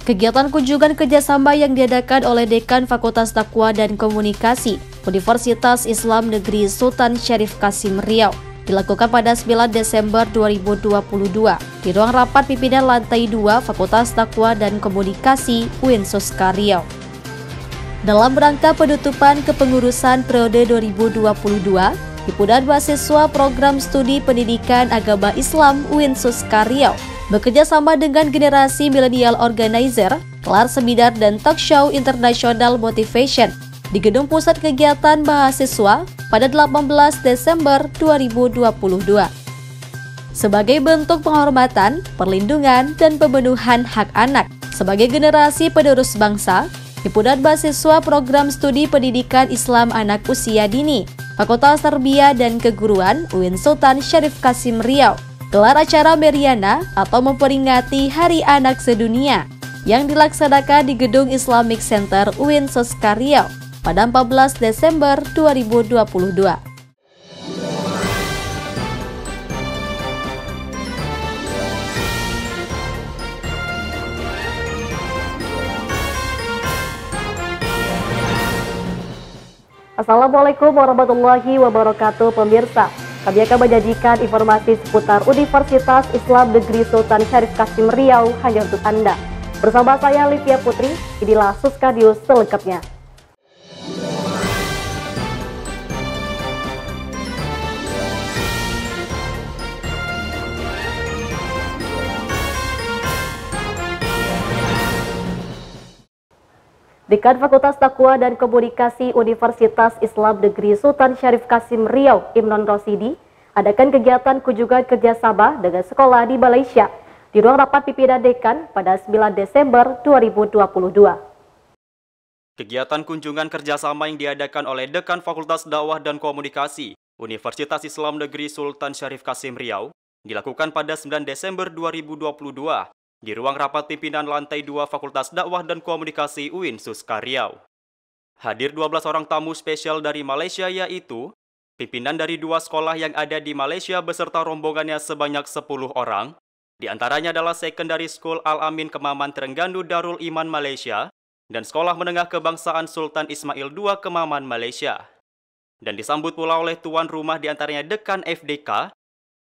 Kegiatan kunjungan kerjasama yang diadakan oleh Dekan Fakultas Dakwah dan Komunikasi Universitas Islam Negeri Sultan Syarif Kasim Riau dilakukan pada 9 Desember 2022 di ruang rapat pimpinan lantai 2 Fakultas Dakwah dan Komunikasi UIN Suska Riau. Dalam rangka penutupan kepengurusan periode 2022, Himpunan Mahasiswa Program Studi Pendidikan Agama Islam UIN Suska Riau bekerja sama dengan Generasi Millennial Organizer gelar seminar dan talk show International Motivation di Gedung Pusat Kegiatan Mahasiswa pada 18 Desember 2022. Sebagai bentuk penghormatan, perlindungan, dan pemenuhan hak anak sebagai generasi penerus bangsa, Himpunan Mahasiswa Program Studi Pendidikan Islam Anak Usia Dini Fakultas Tarbiyah dan Keguruan UIN Sultan Syarif Kasim Riau gelar acara Meriana atau memperingati Hari Anak Sedunia yang dilaksanakan di Gedung Islamic Center UIN Suska Riau pada 14 Desember 2022. Assalamualaikum warahmatullahi wabarakatuh pemirsa. Kami akan menyajikan informasi seputar Universitas Islam Negeri Sultan Syarif Kasim Riau hanya untuk Anda. Bersama saya Livia Putri, inilah Suska News selengkapnya. Dekan Fakultas Dakwah dan Komunikasi Universitas Islam Negeri Sultan Syarif Kasim Riau, Imnon Rosidi, adakan kegiatan kunjungan kerjasama dengan sekolah di Malaysia di ruang rapat pimpinan Dekan pada 9 Desember 2022. Kegiatan kunjungan kerjasama yang diadakan oleh Dekan Fakultas Dakwah dan Komunikasi Universitas Islam Negeri Sultan Syarif Kasim Riau dilakukan pada 9 Desember 2022 di ruang rapat pimpinan lantai 2 Fakultas Dakwah dan Komunikasi UIN Suska Riau. Hadir 12 orang tamu spesial dari Malaysia, yaitu pimpinan dari 2 sekolah yang ada di Malaysia beserta rombongannya sebanyak 10 orang. Di antaranya adalah Secondary School Al-Amin Kemaman Terengganu Darul Iman Malaysia dan Sekolah Menengah Kebangsaan Sultan Ismail II Kemaman Malaysia. Dan disambut pula oleh tuan rumah di antaranya Dekan FDK,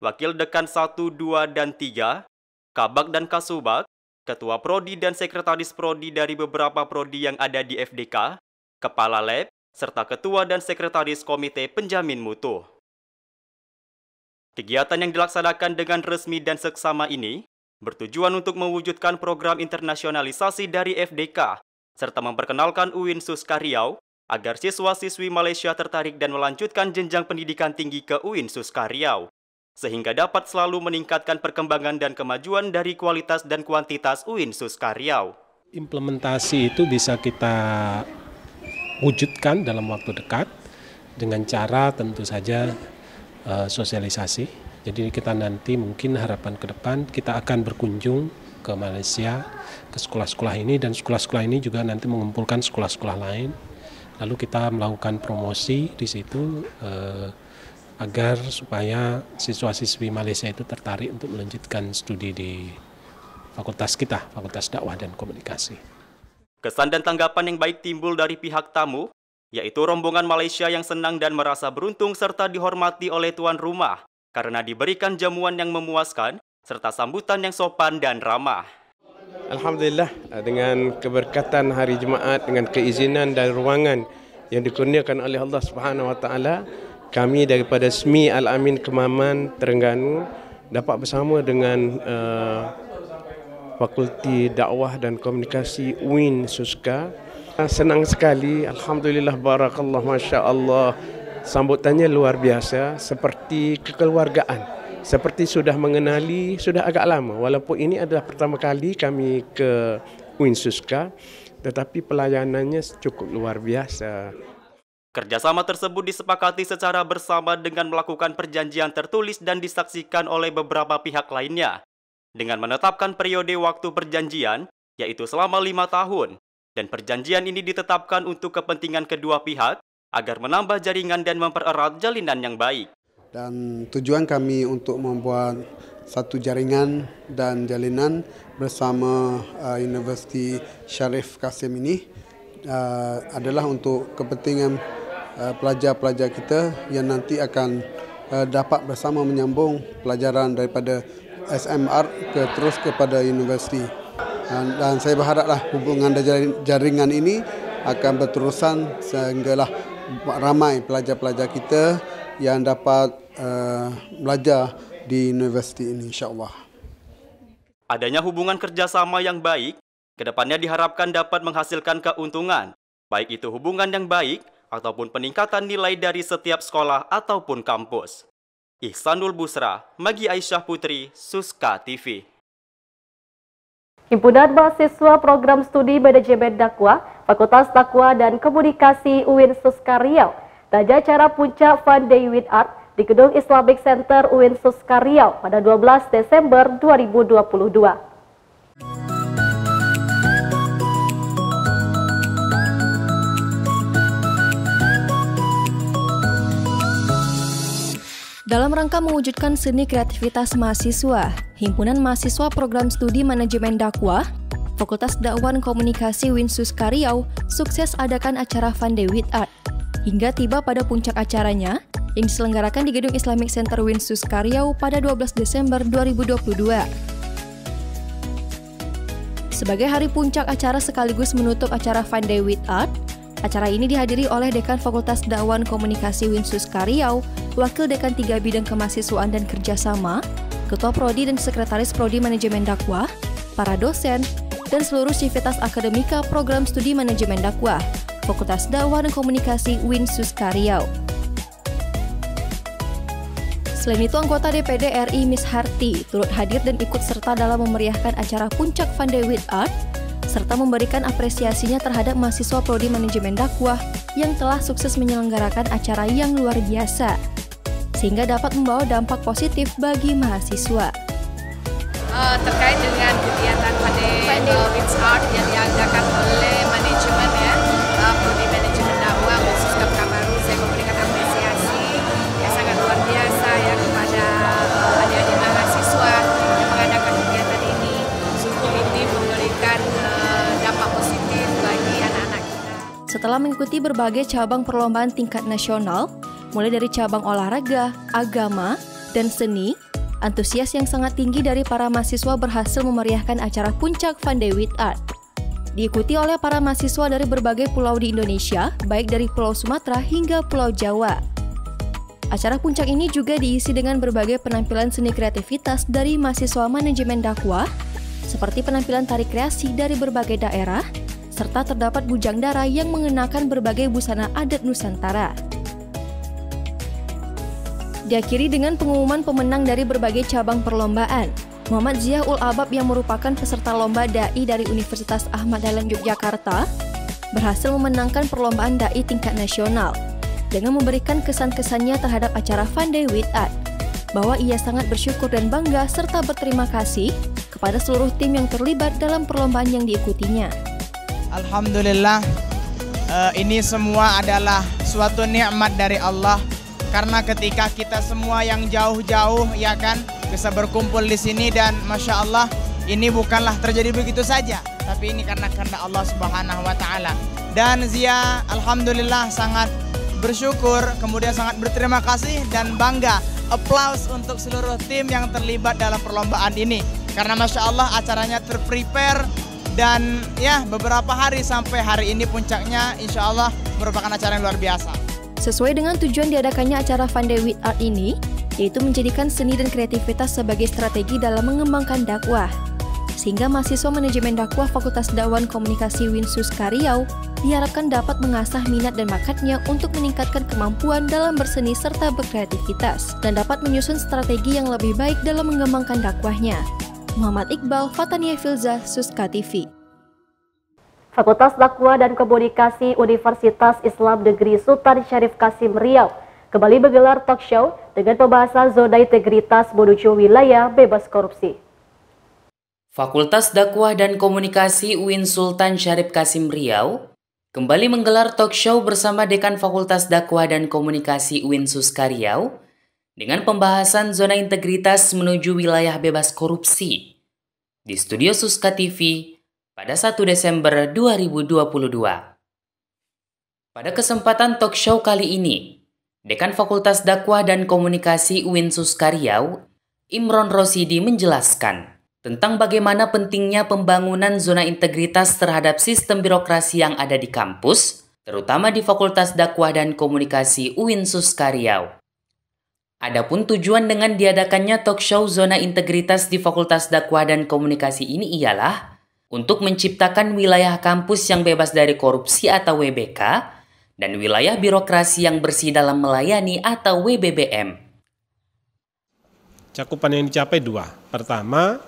Wakil Dekan 1, 2, dan 3, Kabak dan Kasubag, Ketua Prodi dan Sekretaris Prodi dari beberapa Prodi yang ada di FDK, Kepala Lab, serta Ketua dan Sekretaris Komite Penjamin Mutu. Kegiatan yang dilaksanakan dengan resmi dan seksama ini bertujuan untuk mewujudkan program internasionalisasi dari FDK, serta memperkenalkan UIN Suska Riau agar siswa-siswi Malaysia tertarik dan melanjutkan jenjang pendidikan tinggi ke UIN Suska Riau, sehingga dapat selalu meningkatkan perkembangan dan kemajuan dari kualitas dan kuantitas UIN Suska Riau. Implementasi itu bisa kita wujudkan dalam waktu dekat dengan cara tentu saja sosialisasi. Jadi kita nanti mungkin harapan ke depan kita akan berkunjung ke Malaysia, ke sekolah-sekolah ini, dan sekolah-sekolah ini juga nanti mengumpulkan sekolah-sekolah lain. Lalu kita melakukan promosi di situ agar supaya siswa-siswi Malaysia itu tertarik untuk melanjutkan studi di fakultas kita, Fakultas Dakwah dan Komunikasi. Kesan dan tanggapan yang baik timbul dari pihak tamu, yaitu rombongan Malaysia yang senang dan merasa beruntung serta dihormati oleh tuan rumah karena diberikan jamuan yang memuaskan serta sambutan yang sopan dan ramah. Alhamdulillah, dengan keberkatan hari Jumaat, dengan keizinan dan ruangan yang dikurniakan oleh Allah Subhanahu Wa Taala, kami daripada SMI Al-Amin Kemaman Terengganu dapat bersama dengan Fakulti Dakwah dan Komunikasi UIN Suska. Senang sekali, alhamdulillah, barakallah, masya-Allah. Sambutannya luar biasa, seperti kekeluargaan, seperti sudah mengenali, sudah agak lama. Walaupun ini adalah pertama kali kami ke UIN Suska, tetapi pelayanannya cukup luar biasa. Kerjasama tersebut disepakati secara bersama dengan melakukan perjanjian tertulis dan disaksikan oleh beberapa pihak lainnya, dengan menetapkan periode waktu perjanjian, yaitu selama 5 tahun, dan perjanjian ini ditetapkan untuk kepentingan kedua pihak, agar menambah jaringan dan mempererat jalinan yang baik. Dan tujuan kami untuk membuat satu jaringan dan jalinan bersama Universiti Syarif Kasim ini adalah untuk kepentingan pelajar-pelajar kita yang nanti akan dapat bersama menyambung pelajaran daripada SMR terus kepada universiti. Dan saya berharaplah hubungan dan jaringan ini akan berterusan sehinggalah ramai pelajar-pelajar kita yang dapat belajar di universiti ini, insyaAllah. Adanya hubungan kerjasama yang baik, kedepannya diharapkan dapat menghasilkan keuntungan, baik itu hubungan yang baik ataupun peningkatan nilai dari setiap sekolah ataupun kampus. Ihsanul Busra, Magi Aisyah Putri, Suska TV. Himpunan Mahasiswa Program Studi Manajemen Dakwah, Fakultas Dakwah dan Komunikasi UIN Suska Riau, tanya acara puncak Fun Day with Art di Gedung Islamic Center UIN Suska Riau pada 12 Desember 2022. Dalam rangka mewujudkan seni kreativitas mahasiswa, Himpunan Mahasiswa Program Studi Manajemen Dakwah, Fakultas Dakwah dan Komunikasi UIN Suska Riau sukses adakan acara Fun Day with Art. Hingga tiba pada puncak acaranya, yang diselenggarakan di Gedung Islamic Center UIN Suska Riau pada 12 Desember 2022. Sebagai hari puncak acara sekaligus menutup acara Fun Day with Art, acara ini dihadiri oleh Dekan Fakultas Dakwah dan Komunikasi UIN Suska Riau, Wakil Dekan 3 Bidang Kemahasiswaan dan Kerjasama, Ketua Prodi dan Sekretaris Prodi Manajemen Dakwah, para dosen, dan seluruh sivitas akademika Program Studi Manajemen Dakwah, Fakultas Dakwah dan Komunikasi UIN Suska Riau. Selain itu, anggota DPD RI Miss Harti turut hadir dan ikut serta dalam memeriahkan acara puncak Fun Day with Art, serta memberikan apresiasinya terhadap mahasiswa Prodi Manajemen Dakwah yang telah sukses menyelenggarakan acara yang luar biasa, sehingga dapat membawa dampak positif bagi mahasiswa. Terkait dengan kegiatan Fun Day with Art yang diadakan oleh manajemen Prodi Manajemen Dakwah khusus Kapka Baru, saya memberikan apresiasi yang sangat luar biasa kepada adik-adik mahasiswa yang mengadakan kegiatan ini. Sungguh ini memberikan dampak positif bagi anak-anak kita. Setelah mengikuti berbagai cabang perlombaan tingkat nasional, mulai dari cabang olahraga, agama, dan seni, antusias yang sangat tinggi dari para mahasiswa berhasil memeriahkan acara puncak Fun Day with Art. Diikuti oleh para mahasiswa dari berbagai pulau di Indonesia, baik dari Pulau Sumatera hingga Pulau Jawa. Acara puncak ini juga diisi dengan berbagai penampilan seni kreativitas dari mahasiswa manajemen dakwah, seperti penampilan tari kreasi dari berbagai daerah, serta terdapat bujang dara yang mengenakan berbagai busana adat Nusantara. Diakhiri dengan pengumuman pemenang dari berbagai cabang perlombaan. Muhammad Zia Ul Albab yang merupakan peserta lomba Dai dari Universitas Ahmad Dahlan Yogyakarta berhasil memenangkan perlombaan Dai tingkat nasional dengan memberikan kesan-kesannya terhadap acara Fun Day with Art, bahwa ia sangat bersyukur dan bangga serta berterima kasih kepada seluruh tim yang terlibat dalam perlombaan yang diikutinya. Alhamdulillah, ini semua adalah suatu nikmat dari Allah. Karena ketika kita semua yang jauh-jauh bisa berkumpul di sini, dan Masya Allah ini bukanlah terjadi begitu saja, tapi ini karena kehendak Allah Subhanahu wa Ta'ala. Dan Zia alhamdulillah sangat bersyukur, kemudian sangat berterima kasih dan bangga. Applause untuk seluruh tim yang terlibat dalam perlombaan ini, karena Masya Allah acaranya terprepare, dan beberapa hari sampai hari ini puncaknya Insya Allah merupakan acara yang luar biasa. Sesuai dengan tujuan diadakannya acara Fun Day with Art ini, yaitu menjadikan seni dan kreativitas sebagai strategi dalam mengembangkan dakwah. Sehingga mahasiswa manajemen dakwah Fakultas Dakwah Komunikasi UIN Suska Riau diharapkan dapat mengasah minat dan bakatnya untuk meningkatkan kemampuan dalam berseni serta berkreativitas, dan dapat menyusun strategi yang lebih baik dalam mengembangkan dakwahnya. Muhammad Iqbal, Fatania Filza, Suska TV. Fakultas Dakwah dan Komunikasi Universitas Islam Negeri Sultan Syarif Kasim Riau kembali menggelar talk show dengan pembahasan zona integritas menuju wilayah bebas korupsi. Fakultas Dakwah dan Komunikasi UIN Sultan Syarif Kasim Riau kembali menggelar talk show bersama Dekan Fakultas Dakwah dan Komunikasi UIN Suska Riau dengan pembahasan zona integritas menuju wilayah bebas korupsi di studio Suska TV pada 1 Desember 2022. Pada kesempatan talk show kali ini, Dekan Fakultas Dakwah dan Komunikasi UIN Suska Riau, Imron Rosidi menjelaskan tentang bagaimana pentingnya pembangunan zona integritas terhadap sistem birokrasi yang ada di kampus, terutama di Fakultas Dakwah dan Komunikasi UIN Suska Riau. Adapun tujuan dengan diadakannya talk show zona integritas di Fakultas Dakwah dan Komunikasi ini ialah untuk menciptakan wilayah kampus yang bebas dari korupsi atau WBK dan wilayah birokrasi yang bersih dalam melayani atau WBBM. Cakupan yang dicapai 2. Pertama,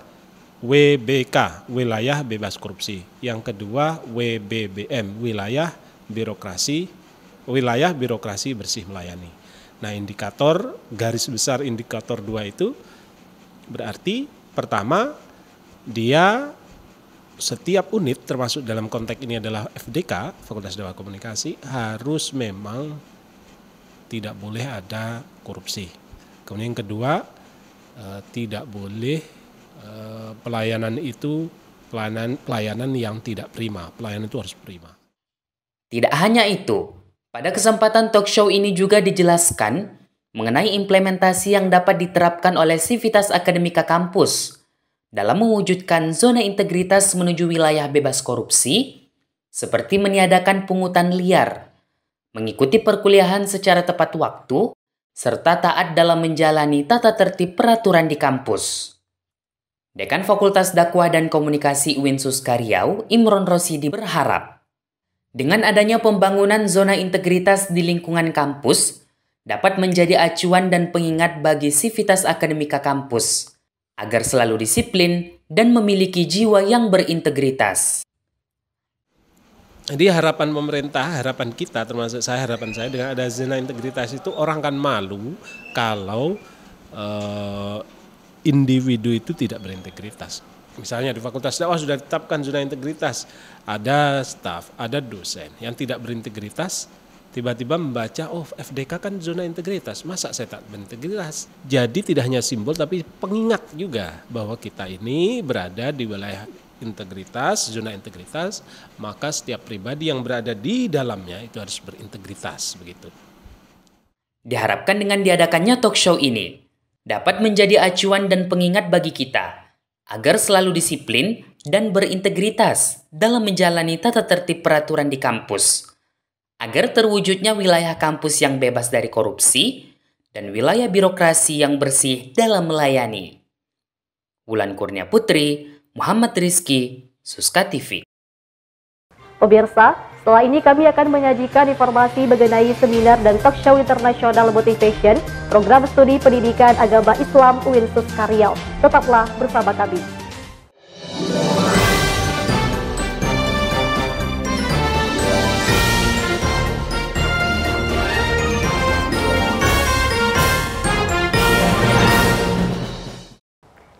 WBK, wilayah bebas korupsi. Yang kedua, WBBM, wilayah birokrasi bersih melayani. Nah, indikator, garis besar indikator 2 itu berarti pertama, dia setiap unit termasuk dalam konteks ini adalah FDK, Fakultas Dakwah Komunikasi, harus memang tidak boleh ada korupsi. Kemudian yang kedua, tidak boleh pelayanan itu pelayanan yang tidak prima. Pelayanan itu harus prima. Tidak hanya itu, pada kesempatan talk show ini juga dijelaskan mengenai implementasi yang dapat diterapkan oleh Sivitas Akademika kampus dalam mewujudkan zona integritas menuju wilayah bebas korupsi, seperti meniadakan pungutan liar, mengikuti perkuliahan secara tepat waktu, serta taat dalam menjalani tata tertib peraturan di kampus. Dekan Fakultas Dakwah dan Komunikasi UIN Suska Riau, Imron Rosidi berharap, dengan adanya pembangunan zona integritas di lingkungan kampus, dapat menjadi acuan dan pengingat bagi Sivitas Akademika kampus, agar selalu disiplin dan memiliki jiwa yang berintegritas. Jadi harapan pemerintah, harapan kita, termasuk harapan saya dengan ada zona integritas itu orang kan malu kalau individu itu tidak berintegritas. Misalnya di Fakultas Dakwah sudah ditetapkan zona integritas, ada staf, ada dosen yang tidak berintegritas, tiba-tiba membaca, oh FDK kan zona integritas, masa saya tak berintegritas? Jadi tidak hanya simbol tapi pengingat juga bahwa kita ini berada di wilayah integritas, zona integritas, maka setiap pribadi yang berada di dalamnya itu harus berintegritas, begitu. Diharapkan dengan diadakannya talk show ini dapat menjadi acuan dan pengingat bagi kita agar selalu disiplin dan berintegritas dalam menjalani tata tertib peraturan di kampus, agar terwujudnya wilayah kampus yang bebas dari korupsi dan wilayah birokrasi yang bersih dalam melayani. Wulan Kurnia Putri, Muhammad Rizky, Suska TV. Pemirsa, setelah ini kami akan menyajikan informasi mengenai seminar dan talk show internasional motivation program studi pendidikan agama Islam UIN Suska Riau. Tetaplah bersama kami.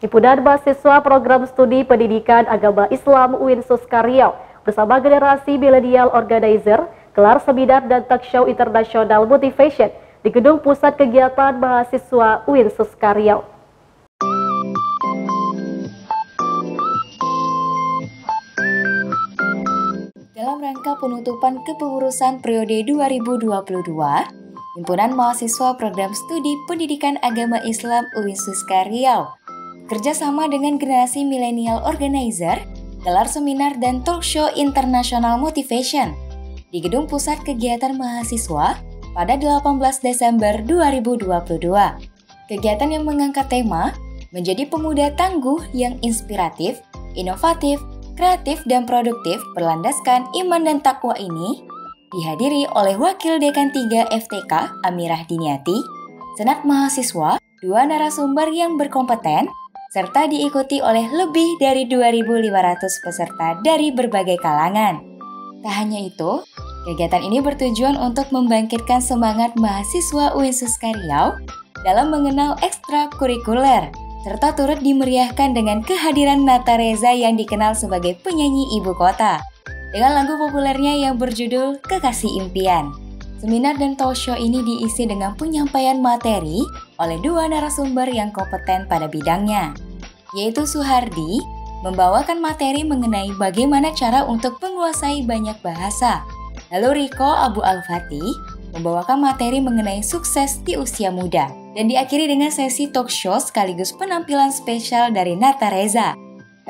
Himpunan Mahasiswa Program Studi Pendidikan Agama Islam UIN Suska Riau bersama generasi milenial organizer gelar seminar dan talk show internasional motivation di Gedung Pusat Kegiatan Mahasiswa UIN Suska Riau. Dalam rangka penutupan kepengurusan periode 2022, Himpunan Mahasiswa Program Studi Pendidikan Agama Islam UIN Suska Riau kerjasama dengan generasi milenial organizer gelar seminar dan talk show internasional motivation di Gedung Pusat Kegiatan Mahasiswa pada 18 Desember 2022. Kegiatan yang mengangkat tema menjadi pemuda tangguh yang inspiratif, inovatif, kreatif, dan produktif berlandaskan iman dan takwa ini dihadiri oleh Wakil Dekan 3 FTK Amirah Diniati, Senat Mahasiswa, 2 narasumber yang berkompeten, serta diikuti oleh lebih dari 2.500 peserta dari berbagai kalangan. Tak hanya itu, kegiatan ini bertujuan untuk membangkitkan semangat mahasiswa UIN Suska Riau dalam mengenal ekstrakurikuler, serta turut dimeriahkan dengan kehadiran Nata Reza yang dikenal sebagai penyanyi ibu kota, dengan lagu populernya yang berjudul Kekasih Impian. Seminar dan talk show ini diisi dengan penyampaian materi oleh dua narasumber yang kompeten pada bidangnya, yaitu Suhardi membawakan materi mengenai bagaimana cara untuk menguasai banyak bahasa. Lalu Riko Abu Al-Fatih membawakan materi mengenai sukses di usia muda. Dan diakhiri dengan sesi talk show sekaligus penampilan spesial dari Nata Reza.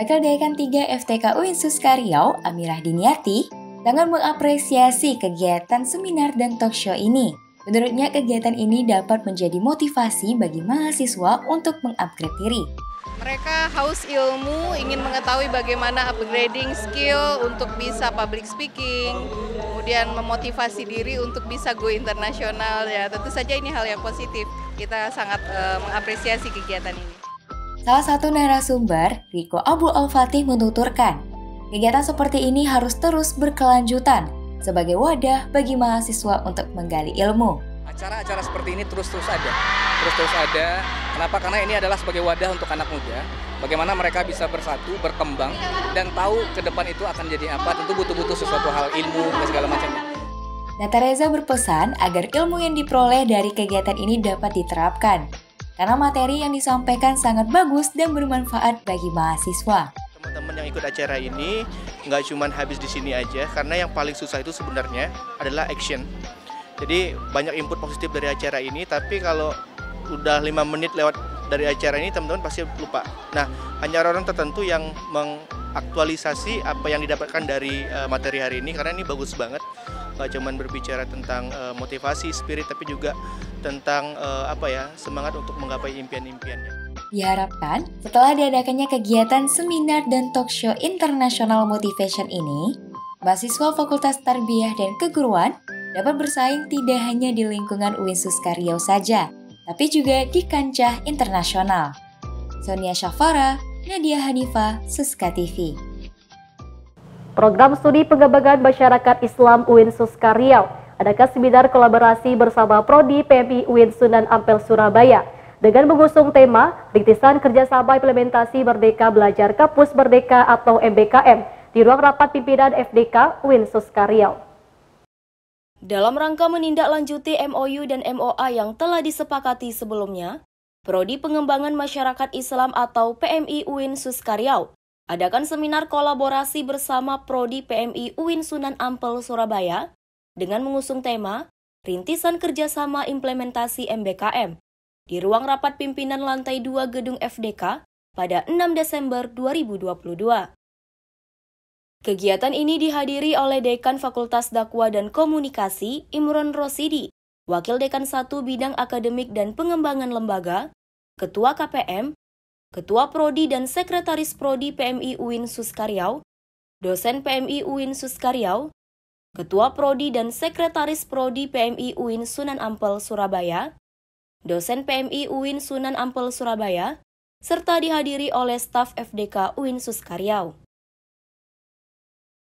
Wakil Dekan 3 FTK UIN Suska Riau, Amirah Diniati, sangat mengapresiasi kegiatan seminar dan talk show ini. Menurutnya kegiatan ini dapat menjadi motivasi bagi mahasiswa untuk mengupgrade diri. Mereka haus ilmu, ingin mengetahui bagaimana upgrading skill untuk bisa public speaking, kemudian memotivasi diri untuk bisa go internasional. Ya, tentu saja ini hal yang positif. Kita sangat mengapresiasi kegiatan ini. Salah satu narasumber, Riko Abu Al-Fatih menuturkan, kegiatan seperti ini harus terus berkelanjutan sebagai wadah bagi mahasiswa untuk menggali ilmu. Acara-acara seperti ini terus ada. Kenapa? Karena ini adalah sebagai wadah untuk anak muda. Bagaimana mereka bisa bersatu, berkembang, dan tahu ke depan itu akan jadi apa. Tentu butuh sesuatu hal ilmu dan segala macamnya. Nata Reza berpesan agar ilmu yang diperoleh dari kegiatan ini dapat diterapkan. Karena materi yang disampaikan sangat bagus dan bermanfaat bagi mahasiswa. Teman-teman yang ikut acara ini nggak cuma habis di sini aja, karena yang paling susah itu sebenarnya adalah action. Jadi banyak input positif dari acara ini, tapi kalau udah 5 menit lewat dari acara ini teman-teman pasti lupa. Nah, hanya orang tertentu yang mengaktualisasi apa yang didapatkan dari materi hari ini, karena ini bagus banget. Nggak cuma berbicara tentang motivasi, spirit, tapi juga tentang semangat untuk menggapai impian-impiannya. Diharapkan setelah diadakannya kegiatan seminar dan talk show internasional motivation ini, mahasiswa Fakultas Tarbiyah dan Keguruan dapat bersaing tidak hanya di lingkungan UIN Suska Riau saja, tapi juga di kancah internasional. Sonia Syafara, Nadia Hanifa, Suska TV. Program Studi Pengembangan Masyarakat Islam UIN Suska Riau adakan seminar kolaborasi bersama Prodi PMI UIN Sunan Ampel Surabaya dengan mengusung tema Rintisan Kerjasama Implementasi Merdeka Belajar Kampus Merdeka atau MBKM di ruang rapat pimpinan FDK UIN Suska Riau. Dalam rangka menindaklanjuti MOU dan MOA yang telah disepakati sebelumnya, Prodi Pengembangan Masyarakat Islam atau PMI UIN Suska Riau adakan seminar kolaborasi bersama Prodi PMI UIN Sunan Ampel Surabaya dengan mengusung tema Rintisan Kerjasama Implementasi MBKM di ruang rapat pimpinan lantai 2 gedung FDK pada 6 Desember 2022. Kegiatan ini dihadiri oleh Dekan Fakultas Dakwah dan Komunikasi Imron Rosidi, Wakil Dekan 1 Bidang Akademik dan Pengembangan Lembaga, Ketua KPM, Ketua Prodi dan Sekretaris Prodi PMI UIN Suska Riau, Dosen PMI UIN Suska Riau, Ketua Prodi dan Sekretaris Prodi PMI UIN Sunan Ampel Surabaya, Dosen PMI UIN Sunan Ampel Surabaya, serta dihadiri oleh staf FDK UIN Suska Riau.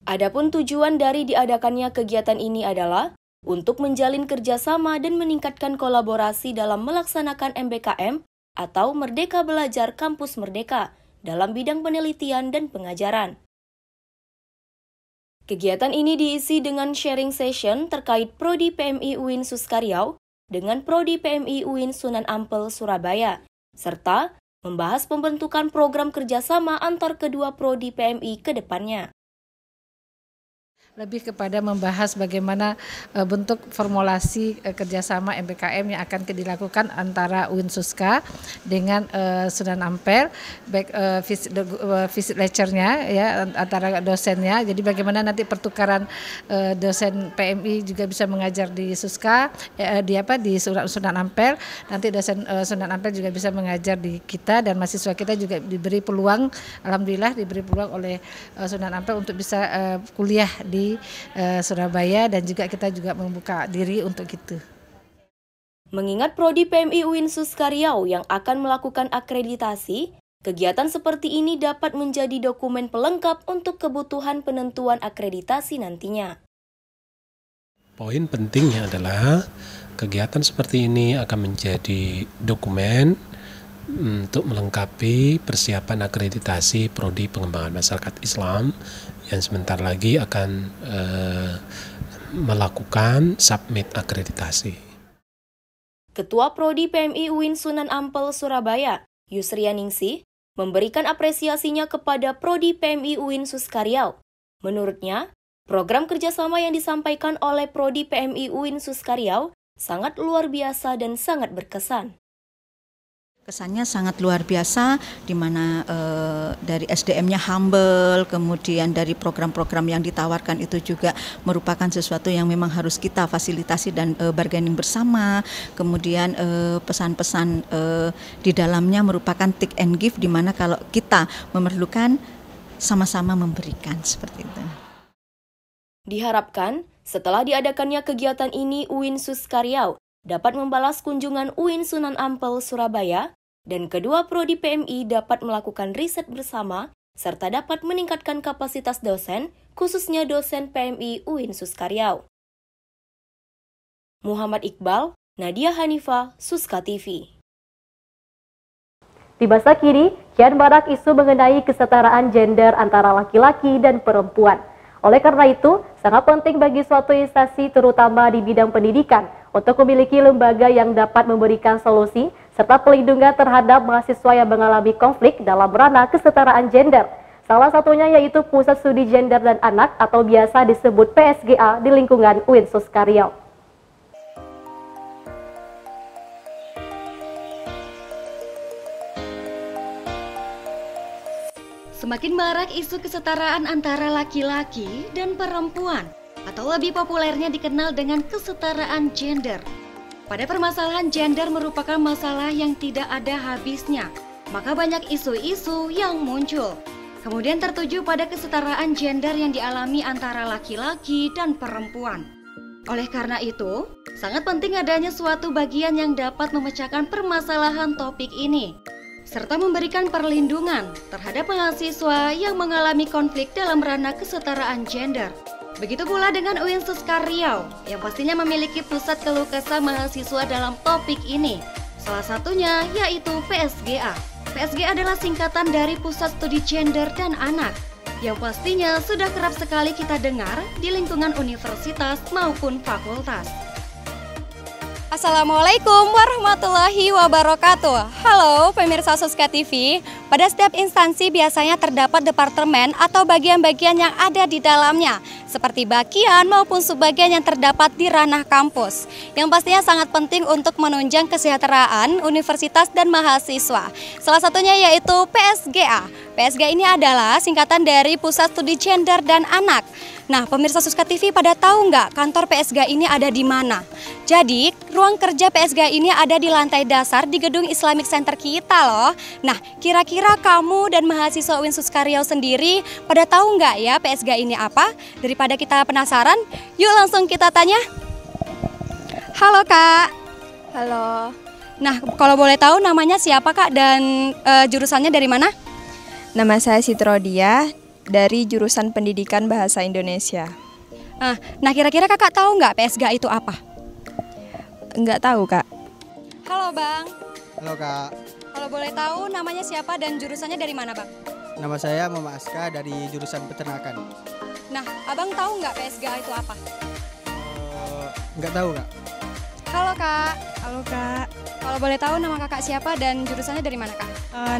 Adapun tujuan dari diadakannya kegiatan ini adalah untuk menjalin kerjasama dan meningkatkan kolaborasi dalam melaksanakan MBKM atau Merdeka Belajar Kampus Merdeka dalam bidang penelitian dan pengajaran. Kegiatan ini diisi dengan sharing session terkait Prodi PMI UIN Suska Riau dengan Prodi PMI UIN Sunan Ampel Surabaya, serta membahas pembentukan program kerjasama antar kedua Prodi PMI ke depannya. Lebih kepada membahas bagaimana bentuk formulasi kerjasama MBKM yang akan dilakukan antara UIN Suska dengan Sunan Ampel, baik visit lecture-nya ya antara dosennya. Jadi bagaimana nanti pertukaran dosen PMI juga bisa mengajar di Suska, di Sunan Ampel. Nanti dosen Sunan Ampel juga bisa mengajar di kita, dan mahasiswa kita juga diberi peluang, alhamdulillah diberi peluang oleh Sunan Ampel untuk bisa kuliah di Surabaya, dan juga kita juga membuka diri untuk itu. Mengingat Prodi PMI UIN Suska Riau yang akan melakukan akreditasi, kegiatan seperti ini dapat menjadi dokumen pelengkap untuk kebutuhan penentuan akreditasi nantinya. Poin pentingnya adalah kegiatan seperti ini akan menjadi dokumen untuk melengkapi persiapan akreditasi Prodi Pengembangan Masyarakat Islam yang sebentar lagi akan melakukan submit akreditasi. Ketua Prodi PMI UIN Sunan Ampel Surabaya, Yusrianingsih, memberikan apresiasinya kepada Prodi PMI UIN Suskariau. Menurutnya, program kerjasama yang disampaikan oleh Prodi PMI UIN Suskariau sangat luar biasa dan sangat berkesan. Kesannya sangat luar biasa, di mana dari SDM-nya humble, kemudian dari program-program yang ditawarkan itu juga merupakan sesuatu yang memang harus kita fasilitasi dan bargaining bersama. Kemudian pesan-pesan di dalamnya merupakan take and give, di mana kalau kita memerlukan sama-sama memberikan, seperti itu. Diharapkan setelah diadakannya kegiatan ini, UIN Suskariau dapat membalas kunjungan UIN Sunan Ampel Surabaya dan kedua prodi PMI dapat melakukan riset bersama serta dapat meningkatkan kapasitas dosen, khususnya dosen PMI UIN Suskariau. Muhammad Iqbal, Nadia Hanifa, Suska TV. Di masa kini, kian marak isu mengenai kesetaraan gender antara laki-laki dan perempuan. Oleh karena itu, sangat penting bagi suatu instansi terutama di bidang pendidikan untuk memiliki lembaga yang dapat memberikan solusi serta pelindungan terhadap mahasiswa yang mengalami konflik dalam ranah kesetaraan gender. Salah satunya yaitu Pusat Studi Gender dan Anak atau biasa disebut PSGA di lingkungan UIN Suskariau. Semakin marak isu kesetaraan antara laki-laki dan perempuan, atau lebih populernya dikenal dengan kesetaraan gender. Pada permasalahan gender merupakan masalah yang tidak ada habisnya, maka banyak isu-isu yang muncul. Kemudian tertuju pada kesetaraan gender yang dialami antara laki-laki dan perempuan. Oleh karena itu, sangat penting adanya suatu bagian yang dapat memecahkan permasalahan topik ini, serta memberikan perlindungan terhadap mahasiswa yang mengalami konflik dalam ranah kesetaraan gender. Begitu pula dengan UIN Suskariau yang pastinya memiliki pusat keluh kesah mahasiswa dalam topik ini. Salah satunya yaitu PSGA. PSGA adalah singkatan dari Pusat Studi Gender dan Anak yang pastinya sudah kerap sekali kita dengar di lingkungan universitas maupun fakultas. Assalamualaikum warahmatullahi wabarakatuh. Halo pemirsa Suska TV. Pada setiap instansi biasanya terdapat departemen atau bagian-bagian yang ada di dalamnya, seperti bagian maupun subbagian yang terdapat di ranah kampus, yang pastinya sangat penting untuk menunjang kesejahteraan universitas dan mahasiswa. Salah satunya yaitu PSGA. PSGA ini adalah singkatan dari Pusat Studi Gender dan Anak. Nah, pemirsa Suska TV pada tahu nggak kantor PSGA ini ada di mana? Jadi, ruang kerja PSGA ini ada di lantai dasar di gedung Islamic Center kita loh. Nah, kira-kira kamu dan mahasiswa UIN Suskariau sendiri pada tahu nggak ya PSGA ini apa? Daripada kita penasaran, yuk langsung kita tanya. Halo Kak. Halo. Nah, kalau boleh tahu namanya siapa Kak dan jurusannya dari mana? Nama saya Siti Rodia dari jurusan Pendidikan Bahasa Indonesia. Nah, kira-kira Kakak tahu nggak PSGA itu apa? Enggak tahu, Kak. Halo, Bang. Halo, Kak. Kalau boleh tahu namanya siapa dan jurusannya dari mana, Bang? Nama saya Mama Aska dari jurusan Peternakan. Nah, Abang tahu nggak PSGA itu apa? Enggak tahu, Kak. Halo, Kak. Halo, Kak. Kalau boleh tahu nama Kakak siapa dan jurusannya dari mana, Kak?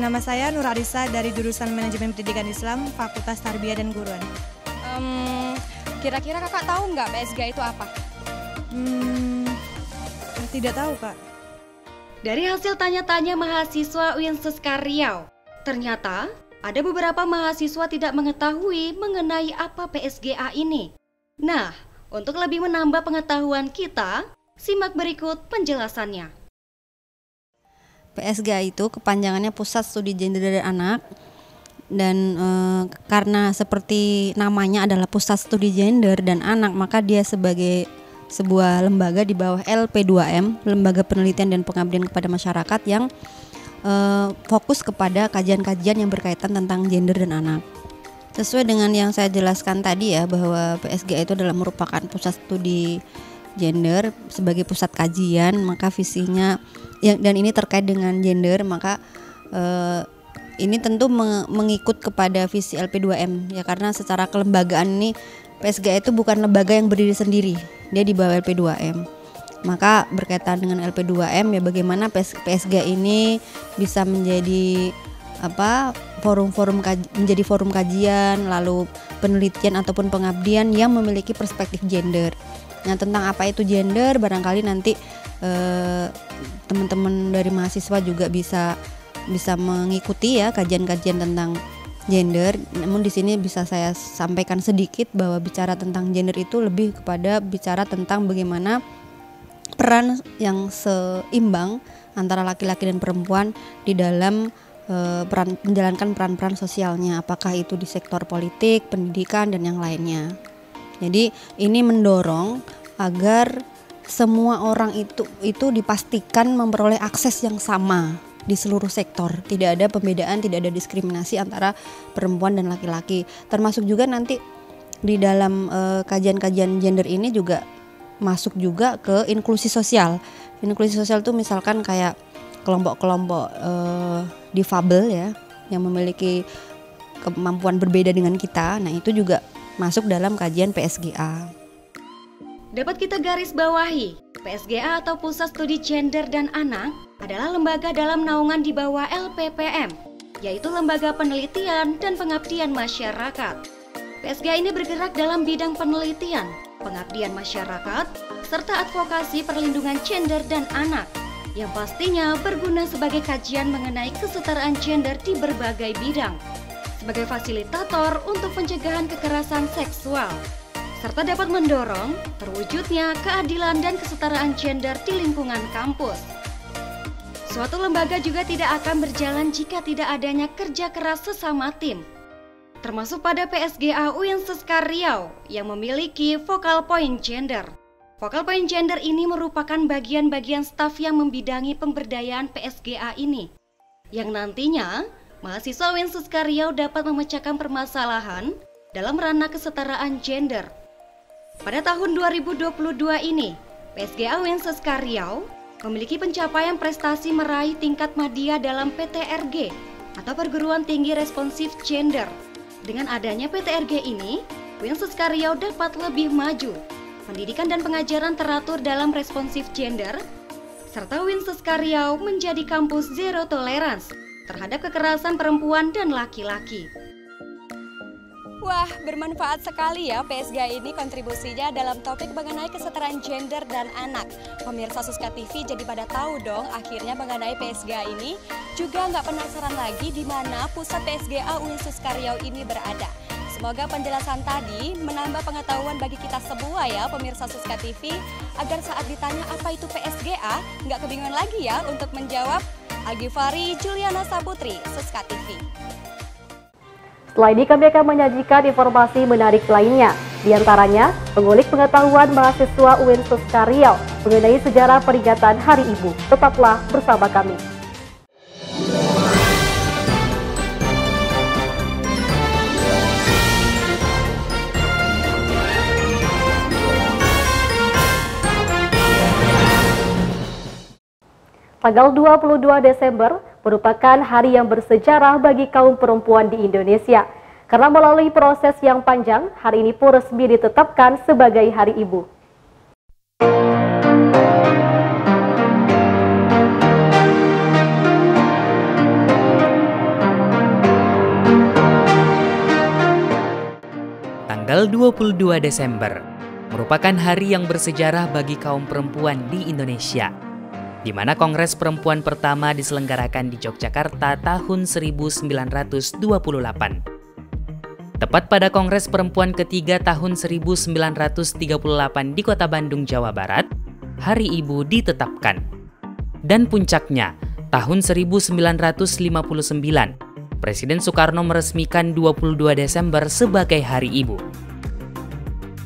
Nama saya Nur Arisa dari jurusan Manajemen Pendidikan Islam, Fakultas Tarbiyah dan Guruan. Kira-kira Kakak tahu nggak PSGA itu apa? Tidak tahu, Kak. Dari hasil tanya-tanya mahasiswa UIN Suskariau, ternyata ada beberapa mahasiswa tidak mengetahui mengenai apa PSGA ini. Nah, untuk lebih menambah pengetahuan kita, simak berikut penjelasannya. PSGA itu kepanjangannya Pusat Studi Gender dan Anak, dan karena seperti namanya adalah Pusat Studi Gender dan Anak, maka dia sebagai sebuah lembaga di bawah LP2M, Lembaga Penelitian dan Pengabdian kepada Masyarakat, yang fokus kepada kajian-kajian yang berkaitan tentang gender dan anak. Sesuai dengan yang saya jelaskan tadi ya, bahwa PSGA itu adalah merupakan pusat studi gender sebagai pusat kajian, maka visinya dan ini terkait dengan gender, maka ini tentu mengikut kepada visi LP2M ya, karena secara kelembagaan ini PSGA itu bukan lembaga yang berdiri sendiri, dia di bawah LP2M. Maka berkaitan dengan LP2M ya bagaimana PSG ini bisa menjadi menjadi forum kajian, lalu penelitian ataupun pengabdian yang memiliki perspektif gender. Nah, tentang apa itu gender barangkali nanti teman-teman dari mahasiswa juga bisa mengikuti ya kajian-kajian tentang gender. Namun di sini bisa saya sampaikan sedikit bahwa bicara tentang gender itu lebih kepada bicara tentang bagaimana peran yang seimbang antara laki-laki dan perempuan di dalam menjalankan peran-peran sosialnya, apakah itu di sektor politik, pendidikan, dan yang lainnya. Jadi ini mendorong agar semua orang itu dipastikan memperoleh akses yang sama di seluruh sektor. Tidak ada pembedaan, tidak ada diskriminasi antara perempuan dan laki-laki. Termasuk juga nanti di dalam kajian-kajian gender ini juga masuk juga ke inklusi sosial. Inklusi sosial itu misalkan kayak kelompok-kelompok difabel ya yang memiliki kemampuan berbeda dengan kita. Nah, itu juga masuk dalam kajian PSGA. Dapat kita garis bawahi, PSGA atau Pusat Studi Gender dan Anak adalah lembaga dalam naungan di bawah LPPM, yaitu Lembaga Penelitian dan Pengabdian Masyarakat. PSGA ini bergerak dalam bidang penelitian, pengabdian masyarakat, serta advokasi perlindungan gender dan anak, yang pastinya berguna sebagai kajian mengenai kesetaraan gender di berbagai bidang, sebagai fasilitator untuk pencegahan kekerasan seksual, serta dapat mendorong terwujudnya keadilan dan kesetaraan gender di lingkungan kampus. Suatu lembaga juga tidak akan berjalan jika tidak adanya kerja keras sesama tim, termasuk pada PSGA UIN Suska Riau yang memiliki Focal Point Gender. Focal Point Gender ini merupakan bagian-bagian staf yang membidangi pemberdayaan PSGA ini, yang nantinya mahasiswa UIN Suska Riau dapat memecahkan permasalahan dalam ranah kesetaraan gender. Pada tahun 2022 ini, PSGA UIN Suska Riau memiliki pencapaian prestasi meraih tingkat madya dalam PTRG atau Perguruan Tinggi Responsif Gender. Dengan adanya PTRG ini, UIN Suska Riau dapat lebih maju. Pendidikan dan pengajaran teratur dalam responsif gender, serta UIN Suska Riau menjadi kampus zero tolerance terhadap kekerasan perempuan dan laki-laki. Wah, bermanfaat sekali ya PSGA ini kontribusinya dalam topik mengenai kesetaraan gender dan anak. Pemirsa Suska TV jadi pada tahu dong akhirnya mengenai PSGA ini. Juga nggak penasaran lagi di mana pusat PSGA UIN Suska Riau ini berada. Semoga penjelasan tadi menambah pengetahuan bagi kita semua ya pemirsa Suska TV, agar saat ditanya apa itu PSGA nggak kebingungan lagi ya untuk menjawab. Agifari Juliana Saputri, Suska TV. Setelah ini kami akan menyajikan informasi menarik lainnya, diantaranya mengulik pengetahuan mahasiswa UIN Suska Riau mengenai sejarah peringatan Hari Ibu. Tetaplah bersama kami. Tanggal 22 Desember merupakan hari yang bersejarah bagi kaum perempuan di Indonesia. Karena melalui proses yang panjang, hari ini pun resmi ditetapkan sebagai Hari Ibu. Tanggal 22 Desember merupakan hari yang bersejarah bagi kaum perempuan di Indonesia, di mana Kongres Perempuan pertama diselenggarakan di Yogyakarta tahun 1928. Tepat pada Kongres Perempuan ketiga tahun 1938 di Kota Bandung, Jawa Barat, Hari Ibu ditetapkan. Dan puncaknya, tahun 1959, Presiden Soekarno meresmikan 22 Desember sebagai Hari Ibu.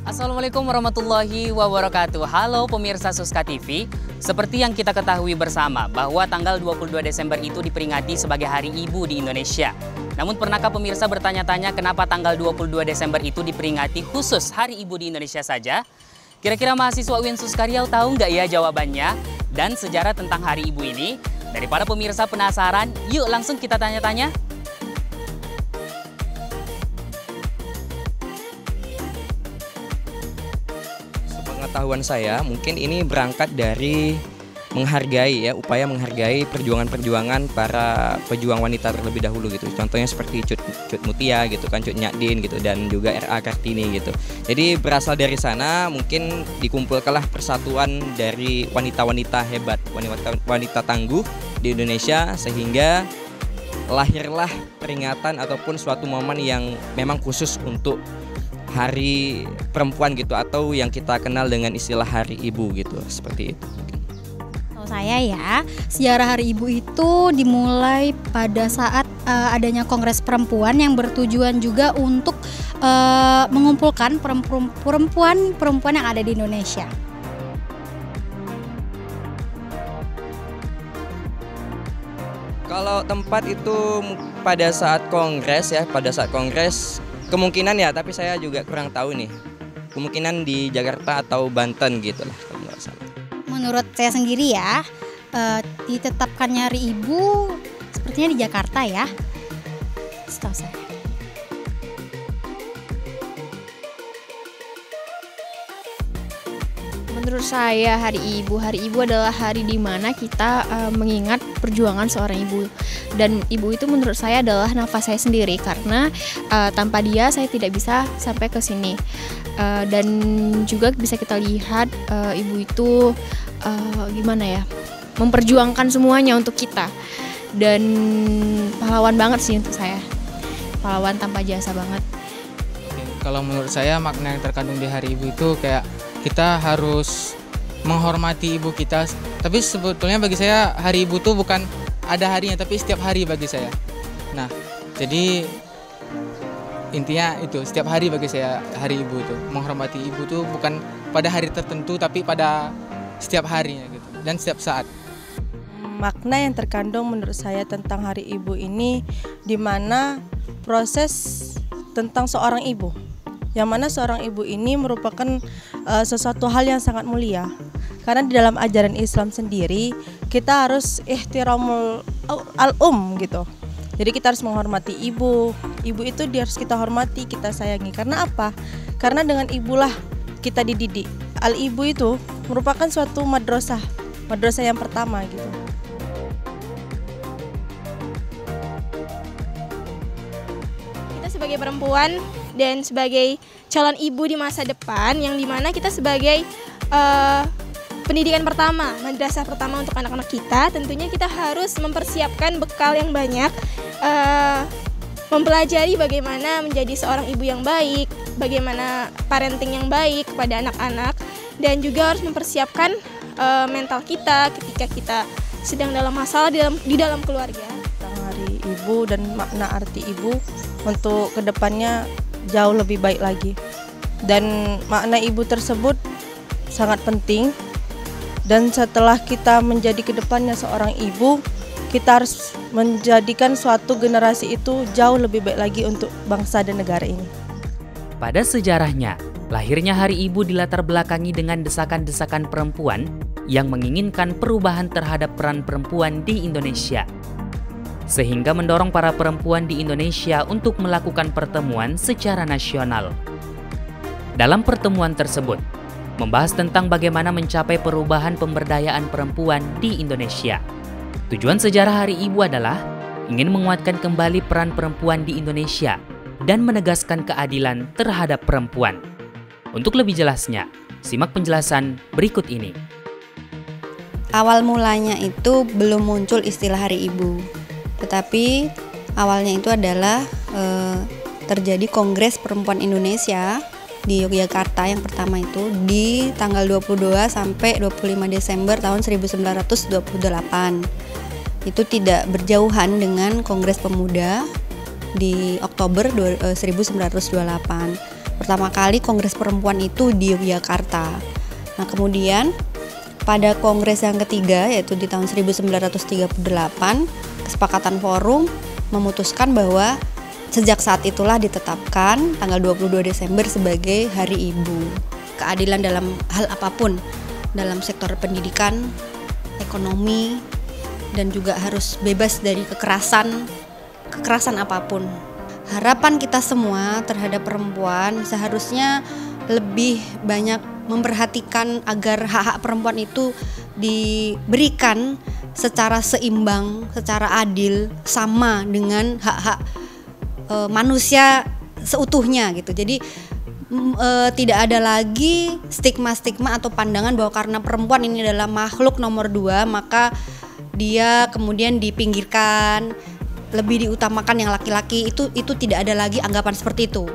Assalamualaikum warahmatullahi wabarakatuh. Halo pemirsa Suska TV. Seperti yang kita ketahui bersama bahwa tanggal 22 Desember itu diperingati sebagai Hari Ibu di Indonesia. Namun pernahkah pemirsa bertanya-tanya kenapa tanggal 22 Desember itu diperingati khusus Hari Ibu di Indonesia saja? Kira-kira mahasiswa UIN Suska Riau tahu nggak ya jawabannya? Dan sejarah tentang Hari Ibu ini? Daripada pemirsa penasaran, yuk langsung kita tanya-tanya. sepengetahuan saya, mungkin ini berangkat dari menghargai ya, upaya menghargai perjuangan-perjuangan para pejuang wanita terlebih dahulu gitu. Contohnya seperti Cut Mutia gitu kan, Cut Nyadin gitu, dan juga R.A. Kartini gitu. Jadi berasal dari sana mungkin dikumpulkanlah persatuan dari wanita-wanita hebat, wanita tangguh di Indonesia, sehingga lahirlah peringatan ataupun suatu momen yang memang khusus untuk Hari Perempuan gitu, atau yang kita kenal dengan istilah Hari Ibu gitu, seperti itu. Saya ya, sejarah Hari Ibu itu dimulai pada saat adanya Kongres Perempuan yang bertujuan juga untuk mengumpulkan perempuan yang ada di Indonesia. Kalau tempat itu pada saat kongres ya, kemungkinan ya, tapi saya juga kurang tahu nih. Kemungkinan di Jakarta atau Banten gitu lah kalau nggak salah. Menurut saya sendiri ya, ditetapkannya Hari Ibu sepertinya di Jakarta ya, setahu saya. Menurut saya Hari Ibu adalah hari di mana kita mengingat perjuangan seorang ibu. Dan ibu itu menurut saya adalah nafas saya sendiri, karena tanpa dia saya tidak bisa sampai ke sini. Dan juga bisa kita lihat ibu itu gimana ya, memperjuangkan semuanya untuk kita. Dan pahlawan banget sih untuk saya, pahlawan tanpa jasa banget. Kalau menurut saya makna yang terkandung di Hari Ibu itu kayak kita harus menghormati ibu kita. Tapi sebetulnya bagi saya Hari Ibu tuh bukan ada harinya, tapi setiap hari bagi saya. Nah, jadi intinya itu, setiap hari bagi saya Hari Ibu itu. Menghormati ibu tuh bukan pada hari tertentu, tapi pada setiap harinya gitu, dan setiap saat. Makna yang terkandung menurut saya tentang Hari Ibu ini, di mana proses tentang seorang ibu, yang mana seorang ibu ini merupakan sesuatu hal yang sangat mulia. Karena di dalam ajaran Islam sendiri kita harus ihtiramul gitu. Jadi kita harus menghormati ibu. Ibu itu harus kita hormati, kita sayangi. Karena apa? Karena dengan ibulah kita dididik. Al-ibu itu merupakan suatu madrasah yang pertama gitu. Kita sebagai perempuan dan sebagai calon ibu di masa depan, yang dimana kita sebagai pendidikan pertama, madrasah pertama untuk anak-anak kita, tentunya kita harus mempersiapkan bekal yang banyak, mempelajari bagaimana menjadi seorang ibu yang baik, bagaimana parenting yang baik kepada anak-anak, dan juga harus mempersiapkan mental kita ketika kita sedang dalam masalah di dalam keluarga. Tentang Hari Ibu dan makna arti ibu untuk kedepannya jauh lebih baik lagi. Dan makna ibu tersebut sangat penting. Dan setelah kita menjadi kedepannya seorang ibu, kita harus menjadikan suatu generasi itu jauh lebih baik lagi untuk bangsa dan negara ini. Pada sejarahnya, lahirnya Hari Ibu dilatar belakangi dengan desakan-desakan perempuan yang menginginkan perubahan terhadap peran perempuan di Indonesia. Sehingga mendorong para perempuan di Indonesia untuk melakukan pertemuan secara nasional. Dalam pertemuan tersebut, membahas tentang bagaimana mencapai perubahan pemberdayaan perempuan di Indonesia. Tujuan sejarah Hari Ibu adalah ingin menguatkan kembali peran perempuan di Indonesia dan menegaskan keadilan terhadap perempuan. Untuk lebih jelasnya, simak penjelasan berikut ini. Awal mulanya itu belum muncul istilah Hari Ibu, tetapi awalnya itu adalah terjadi Kongres Perempuan Indonesia di Yogyakarta yang pertama itu di tanggal 22 sampai 25 Desember tahun 1928. Itu tidak berjauhan dengan Kongres Pemuda di Oktober 1928. Pertama kali Kongres Perempuan itu di Yogyakarta. Nah, kemudian pada Kongres yang ketiga yaitu di tahun 1938, kesepakatan forum memutuskan bahwa sejak saat itulah ditetapkan tanggal 22 Desember sebagai Hari Ibu. Keadilan dalam hal apapun, dalam sektor pendidikan, ekonomi, dan juga harus bebas dari kekerasan apapun. Harapan kita semua terhadap perempuan seharusnya lebih banyak memperhatikan agar hak-hak perempuan itu diberikan secara seimbang, secara adil, sama dengan hak-hak manusia seutuhnya gitu. Jadi tidak ada lagi stigma-stigma atau pandangan bahwa karena perempuan ini adalah makhluk nomor 2 maka dia kemudian dipinggirkan, lebih diutamakan yang laki-laki. Itu tidak ada lagi anggapan seperti itu.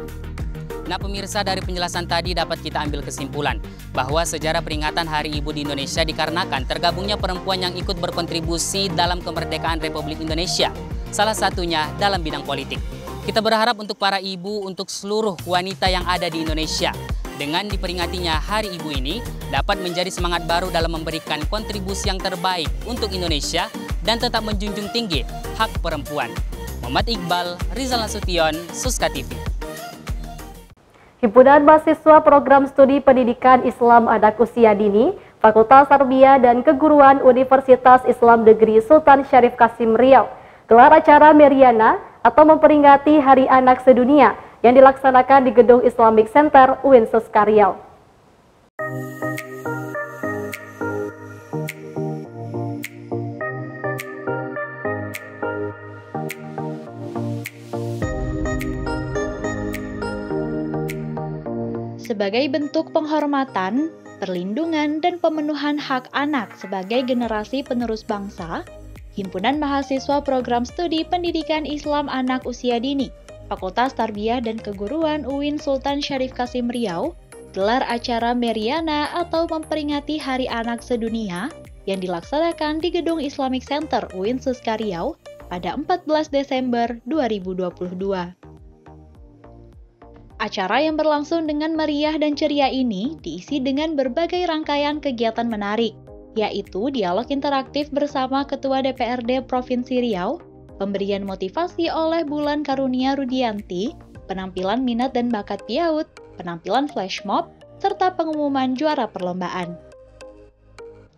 Nah pemirsa, dari penjelasan tadi dapat kita ambil kesimpulan bahwa sejarah peringatan Hari Ibu di Indonesia dikarenakan tergabungnya perempuan yang ikut berkontribusi dalam kemerdekaan Republik Indonesia, salah satunya dalam bidang politik. Kita berharap untuk para ibu, untuk seluruh wanita yang ada di Indonesia, dengan diperingatinya Hari Ibu ini dapat menjadi semangat baru dalam memberikan kontribusi yang terbaik untuk Indonesia dan tetap menjunjung tinggi hak perempuan. Muhammad Iqbal, Rizal Nasution, Suska TV. Himpunan Mahasiswa Program Studi Pendidikan Islam Anak Usia Dini, Fakultas Tarbiyah dan Keguruan Universitas Islam Negeri Sultan Syarif Kasim Riau gelar acara Meriana atau memperingati Hari Anak Sedunia yang dilaksanakan di Gedung Islamic Center UIN Suska Riau. Sebagai bentuk penghormatan, perlindungan, dan pemenuhan hak anak sebagai generasi penerus bangsa, Himpunan Mahasiswa Program Studi Pendidikan Islam Anak Usia Dini, Fakultas Tarbiyah dan Keguruan UIN Sultan Syarif Kasim Riau, gelar acara Meriana atau memperingati Hari Anak Sedunia yang dilaksanakan di Gedung Islamic Center UIN Suska Riau pada 14 Desember 2022. Acara yang berlangsung dengan meriah dan ceria ini diisi dengan berbagai rangkaian kegiatan menarik, yaitu dialog interaktif bersama Ketua DPRD Provinsi Riau, pemberian motivasi oleh Bulan Karunia Rudianti, penampilan minat dan bakat PIAUD, penampilan flash mob, serta pengumuman juara perlombaan.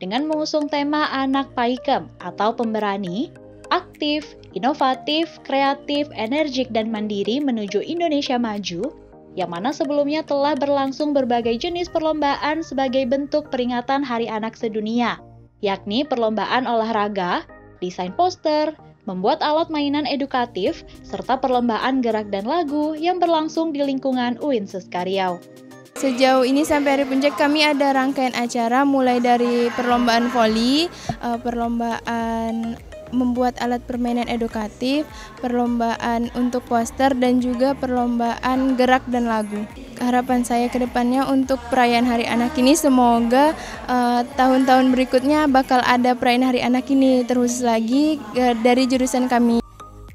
Dengan mengusung tema Anak Paikem atau pemberani, aktif, inovatif, kreatif, energik, dan mandiri menuju Indonesia maju, yang mana sebelumnya telah berlangsung berbagai jenis perlombaan sebagai bentuk peringatan Hari Anak Sedunia, yakni perlombaan olahraga, desain poster, membuat alat mainan edukatif, serta perlombaan gerak dan lagu yang berlangsung di lingkungan UIN Suska Riau. Sejauh ini sampai hari puncak kami ada rangkaian acara mulai dari perlombaan voli, perlombaan membuat alat permainan edukatif, perlombaan untuk poster, dan juga perlombaan gerak dan lagu. Harapan saya ke depannya untuk perayaan Hari Anak ini semoga tahun-tahun berikutnya bakal ada perayaan Hari Anak ini terus lagi dari jurusan kami.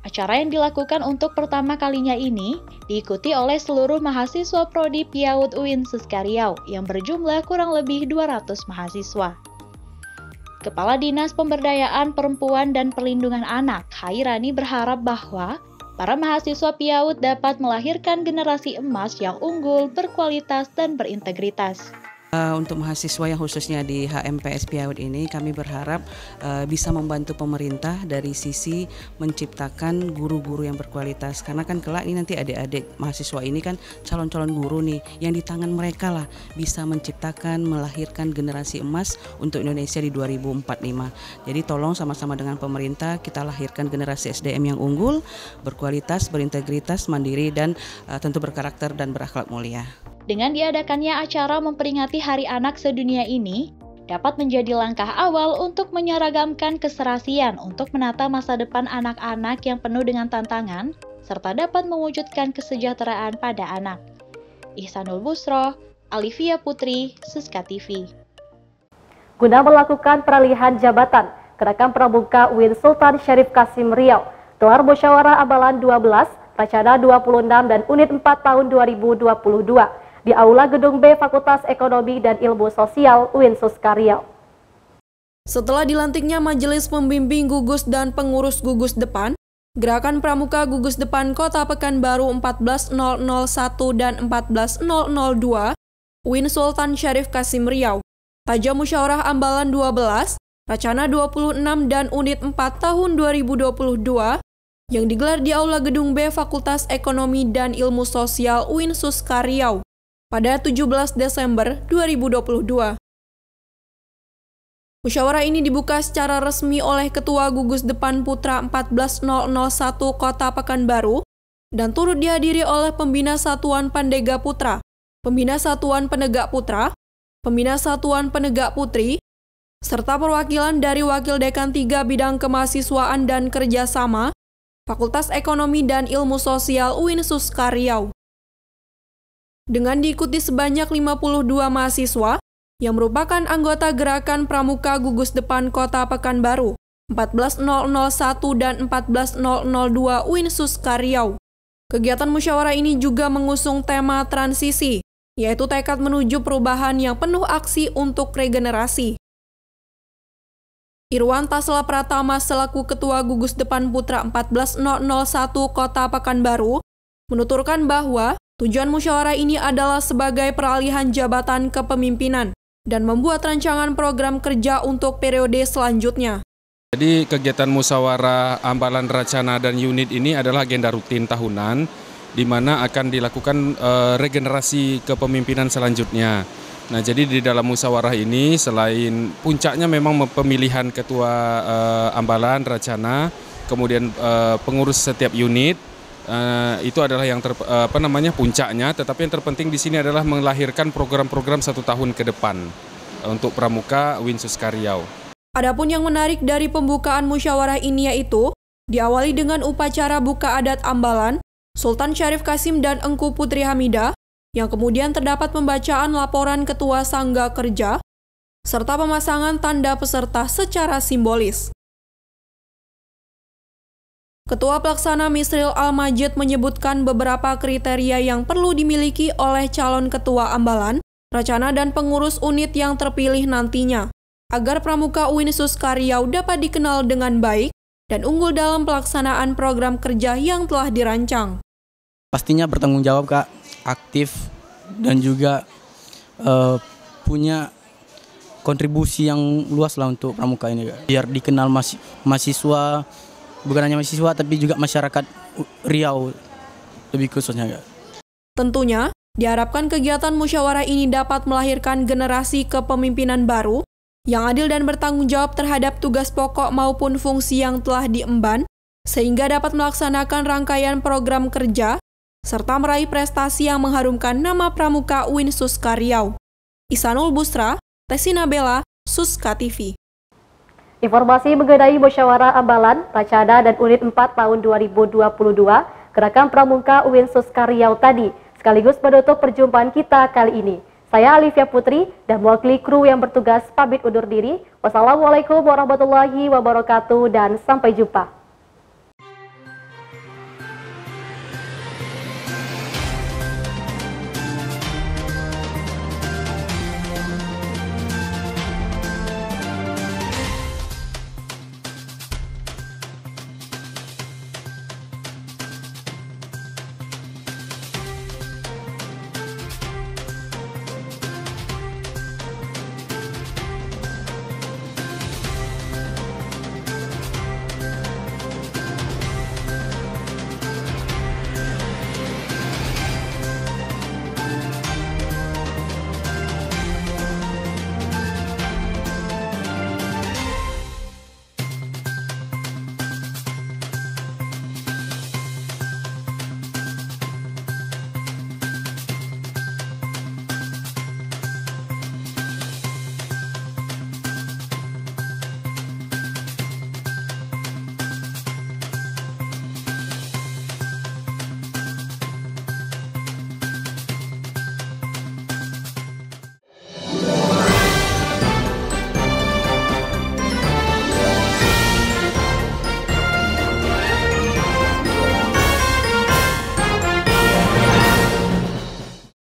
Acara yang dilakukan untuk pertama kalinya ini diikuti oleh seluruh mahasiswa Prodi PIAUD UIN Suska Riau yang berjumlah kurang lebih 200 mahasiswa. Kepala Dinas Pemberdayaan Perempuan dan Perlindungan Anak, Hairani, berharap bahwa para mahasiswa PIAUD dapat melahirkan generasi emas yang unggul, berkualitas, dan berintegritas. Untuk mahasiswa yang khususnya di HMPS PIAUD ini kami berharap bisa membantu pemerintah dari sisi menciptakan guru-guru yang berkualitas, karena kan kelak ini nanti adik-adik mahasiswa ini kan calon-calon guru nih yang di tangan mereka lah bisa menciptakan, melahirkan generasi emas untuk Indonesia di 2045. Jadi tolong sama-sama dengan pemerintah kita lahirkan generasi SDM yang unggul, berkualitas, berintegritas, mandiri, dan tentu berkarakter dan berakhlak mulia. Dengan diadakannya acara memperingati Hari Anak Sedunia ini, dapat menjadi langkah awal untuk menyeragamkan keserasian untuk menata masa depan anak-anak yang penuh dengan tantangan, serta dapat mewujudkan kesejahteraan pada anak. Ihsanul Busro, Alivia Putri, Suska TV. Guna melakukan peralihan jabatan, Gerakan Pramuka UIN Sultan Syarif Kasim Riau gelar musyawarah abalan 12, Racana 26 dan Unit 4 tahun 2022 di Aula Gedung B Fakultas Ekonomi dan Ilmu Sosial UIN Suska Riau. Setelah dilantiknya Majelis Pembimbing Gugus dan Pengurus Gugus Depan, Gerakan Pramuka Gugus Depan Kota Pekanbaru 14001 dan 14002, UIN Sultan Syarif Kasim Riau, Taja Musyawarah Ambalan 12, Racana 26 dan Unit 4 tahun 2022, yang digelar di Aula Gedung B Fakultas Ekonomi dan Ilmu Sosial UIN Suska Riau. pada 17 Desember 2022. Musyawarah ini dibuka secara resmi oleh Ketua Gugus Depan Putra 14001 Kota Pekanbaru dan turut dihadiri oleh Pembina Satuan Pandega Putra, Pembina Satuan Penegak Putra, Pembina Satuan Penegak Putri, serta perwakilan dari Wakil Dekan 3 Bidang Kemahasiswaan dan Kerjasama, Fakultas Ekonomi dan Ilmu Sosial UIN Suska Riau. Dengan diikuti sebanyak 52 mahasiswa, yang merupakan anggota Gerakan Pramuka Gugus Depan Kota Pekanbaru 14001 dan 14002 UIN Suska Riau. Kegiatan musyawarah ini juga mengusung tema transisi, yaitu tekad menuju perubahan yang penuh aksi untuk regenerasi. Irwan Tasla Pratama selaku Ketua Gugus Depan Putra 14001 Kota Pekanbaru menuturkan bahwa tujuan musyawarah ini adalah sebagai peralihan jabatan kepemimpinan dan membuat rancangan program kerja untuk periode selanjutnya. Jadi kegiatan musyawarah Ambalan Racana dan unit ini adalah agenda rutin tahunan di mana akan dilakukan regenerasi kepemimpinan selanjutnya. Nah, jadi di dalam musyawarah ini selain puncaknya memang pemilihan ketua Ambalan Racana, kemudian pengurus setiap unit, itu adalah yang puncaknya, tetapi yang terpenting di sini adalah melahirkan program-program 1 tahun ke depan untuk Pramuka UIN Suska Riau. Adapun yang menarik dari pembukaan musyawarah ini yaitu diawali dengan upacara buka adat Ambalan, Sultan Syarif Kasim dan Engku Putri Hamidah, yang kemudian terdapat pembacaan laporan Ketua Sangga Kerja, serta pemasangan tanda peserta secara simbolis. Ketua Pelaksana Misril Al-Majid menyebutkan beberapa kriteria yang perlu dimiliki oleh calon ketua Ambalan, Racana dan pengurus unit yang terpilih nantinya, agar Pramuka UIN Suska Riau dapat dikenal dengan baik dan unggul dalam pelaksanaan program kerja yang telah dirancang. Pastinya bertanggung jawab, Kak, aktif dan juga punya kontribusi yang luas lah untuk Pramuka ini, Kak. Biar dikenal mahasiswa, bukan hanya mahasiswa tapi juga masyarakat Riau lebih khususnya, Kak. Tentunya, diharapkan kegiatan musyawarah ini dapat melahirkan generasi kepemimpinan baru yang adil dan bertanggung jawab terhadap tugas pokok maupun fungsi yang telah diemban, sehingga dapat melaksanakan rangkaian program kerja serta meraih prestasi yang mengharumkan nama Pramuka UIN Suska Riau. Ihsanul Busra, Tesina Bella, Suska TV. Informasi mengenai musyawarah Ambalan, Racana dan Unit 4 tahun 2022 Gerakan Pramuka UIN Suska Riau tadi sekaligus menutup perjumpaan kita kali ini. Saya Alivia Putri dan mewakili kru yang bertugas pamit undur diri. Wassalamualaikum warahmatullahi wabarakatuh dan sampai jumpa.